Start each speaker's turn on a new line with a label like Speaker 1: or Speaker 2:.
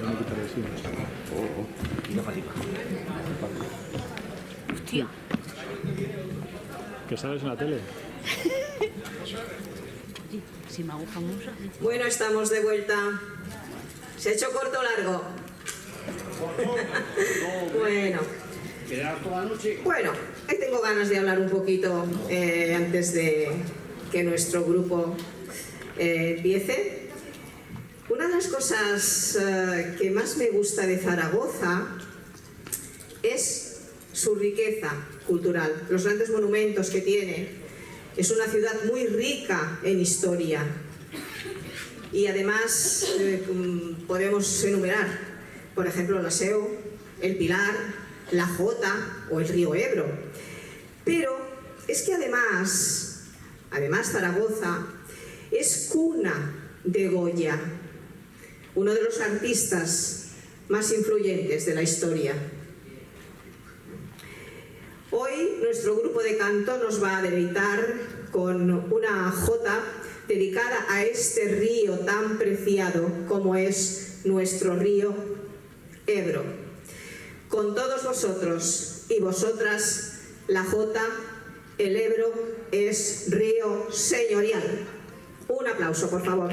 Speaker 1: ahora me quitaré, sí.
Speaker 2: Mira para arriba. Hostia.
Speaker 1: ¿Qué sales en la tele?
Speaker 2: Si me hago famosa.
Speaker 3: Bueno, estamos de vuelta. ¿Se ha hecho corto o largo? Bueno. Bueno, ahí tengo ganas de hablar un poquito antes de que nuestro grupo empiece. Una de las cosas que más me gusta de Zaragoza es su riqueza cultural, los grandes monumentos que tiene. Es una ciudad muy rica en historia y además podemos enumerar, por ejemplo, la SEO, el Pilar, la Jota o el río Ebro. Pero es que además Zaragoza es cuna de Goya, uno de los artistas más influyentes de la historia. Hoy nuestro grupo de canto nos va a deleitar con una jota dedicada a este río tan preciado como es nuestro río Ebro. Con todos vosotros y vosotras, la jota, el Ebro es río señorial. Un aplauso, por favor.